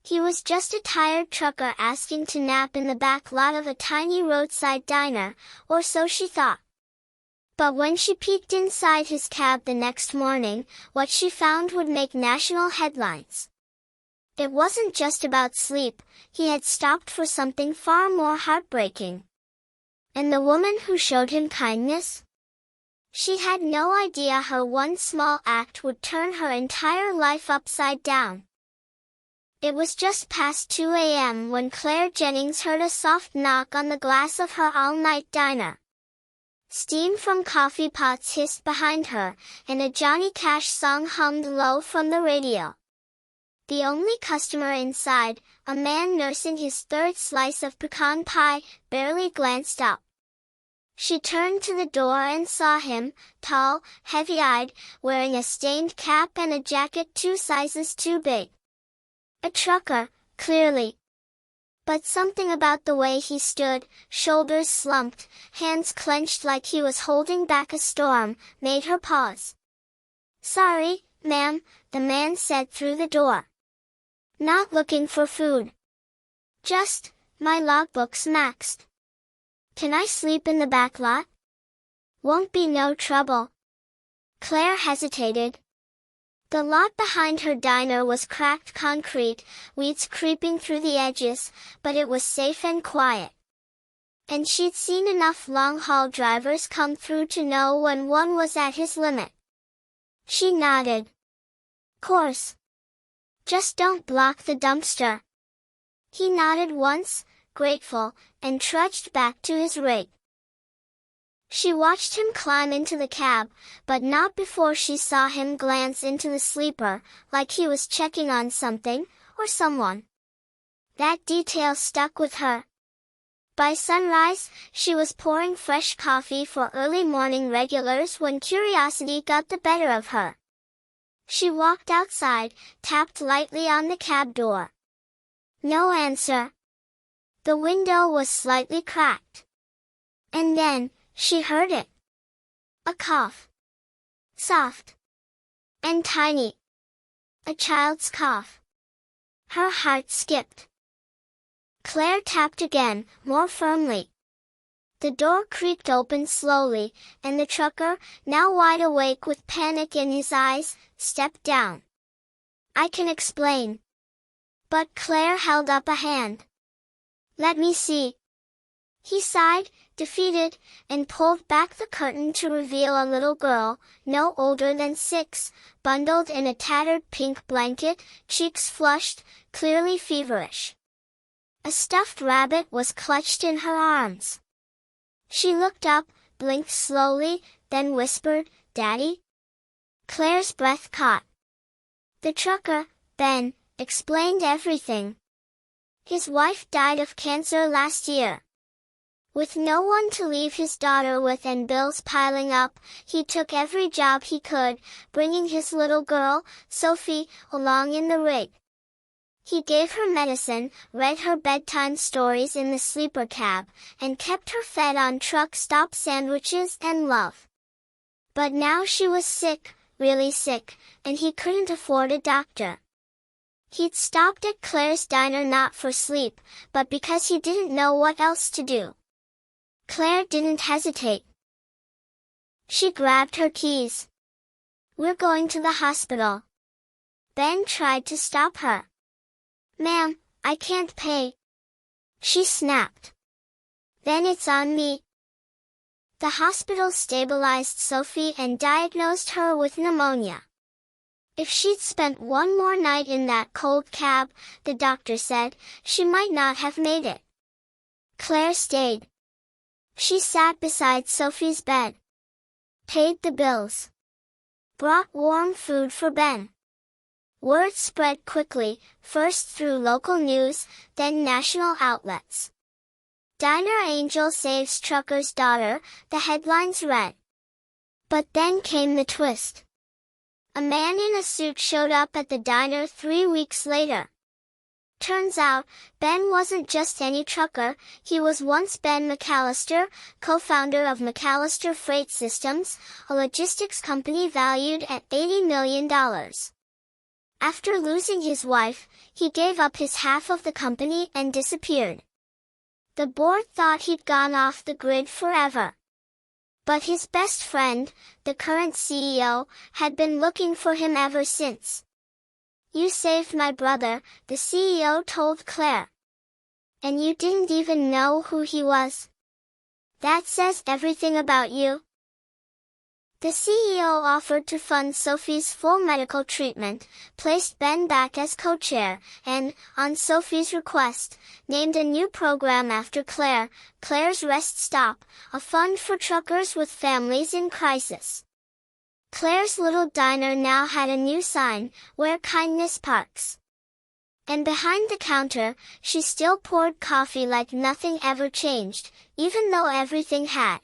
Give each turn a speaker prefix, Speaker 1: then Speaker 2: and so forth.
Speaker 1: He was just a tired trucker asking to nap in the back lot of a tiny roadside diner, or so she thought. But when she peeked inside his cab the next morning, what she found would make national headlines. It wasn't just about sleep, he had stopped for something far more heartbreaking. And the woman who showed him kindness? She had no idea her one small act would turn her entire life upside down. It was just past 2 a.m. when Claire Jennings heard a soft knock on the glass of her all-night diner. Steam from coffee pots hissed behind her, and a Johnny Cash song hummed low from the radio. The only customer inside, a man nursing his third slice of pecan pie, barely glanced up. She turned to the door and saw him, tall, heavy-eyed, wearing a stained cap and a jacket 2 sizes too big. A trucker, clearly. But something about the way he stood, shoulders slumped, hands clenched like he was holding back a storm, made her pause. "Sorry, ma'am," the man said through the door. "Not looking for food. Just, my logbook's maxed. Can I sleep in the back lot? Won't be no trouble." Claire hesitated. The lot behind her diner was cracked concrete, weeds creeping through the edges, but it was safe and quiet. And she'd seen enough long-haul drivers come through to know when one was at his limit. She nodded. "Course. Just don't block the dumpster." He nodded once, grateful, and trudged back to his rig. She watched him climb into the cab, but not before she saw him glance into the sleeper, like he was checking on something, or someone. That detail stuck with her. By sunrise, she was pouring fresh coffee for early morning regulars when curiosity got the better of her. She walked outside, tapped lightly on the cab door. No answer. The window was slightly cracked. And then, she heard it. A cough. Soft. And tiny. A child's cough. Her heart skipped. Claire tapped again, more firmly. The door creaked open slowly, and the trucker, now wide awake with panic in his eyes, stepped down. "I can explain." But Claire held up a hand. "Let me see." He sighed, defeated, and pulled back the curtain to reveal a little girl, no older than 6, bundled in a tattered pink blanket, cheeks flushed, clearly feverish. A stuffed rabbit was clutched in her arms. She looked up, blinked slowly, then whispered, "Daddy?" Claire's breath caught. The trucker, Ben, explained everything. His wife died of cancer last year. With no one to leave his daughter with and bills piling up, he took every job he could, bringing his little girl, Sophie, along in the rig. He gave her medicine, read her bedtime stories in the sleeper cab, and kept her fed on truck stop sandwiches and love. But now she was sick, really sick, and he couldn't afford a doctor. He'd stopped at Claire's diner not for sleep, but because he didn't know what else to do. Claire didn't hesitate. She grabbed her keys. "We're going to the hospital." Ben tried to stop her. "Ma'am, I can't pay," she snapped. "Then it's on me." The hospital stabilized Sophie and diagnosed her with pneumonia. If she'd spent one more night in that cold cab, the doctor said, she might not have made it. Claire stayed. She sat beside Sophie's bed. Paid the bills. Brought warm food for Ben. Word spread quickly, first through local news, then national outlets. "Diner Angel saves trucker's daughter," the headlines read. But then came the twist. A man in a suit showed up at the diner 3 weeks later. Turns out, Ben wasn't just any trucker, he was once Ben McAllister, co-founder of McAllister Freight Systems, a logistics company valued at $80 million. After losing his wife, he gave up his half of the company and disappeared. The board thought he'd gone off the grid forever. But his best friend, the current CEO, had been looking for him ever since. "You saved my brother," the CEO told Claire. "And you didn't even know who he was? That says everything about you." The CEO offered to fund Sophie's full medical treatment, placed Ben back as co-chair, and, on Sophie's request, named a new program after Claire, Claire's Rest Stop, a fund for truckers with families in crisis. Claire's little diner now had a new sign, "Where Kindness Parks." And behind the counter, she still poured coffee like nothing ever changed, even though everything had.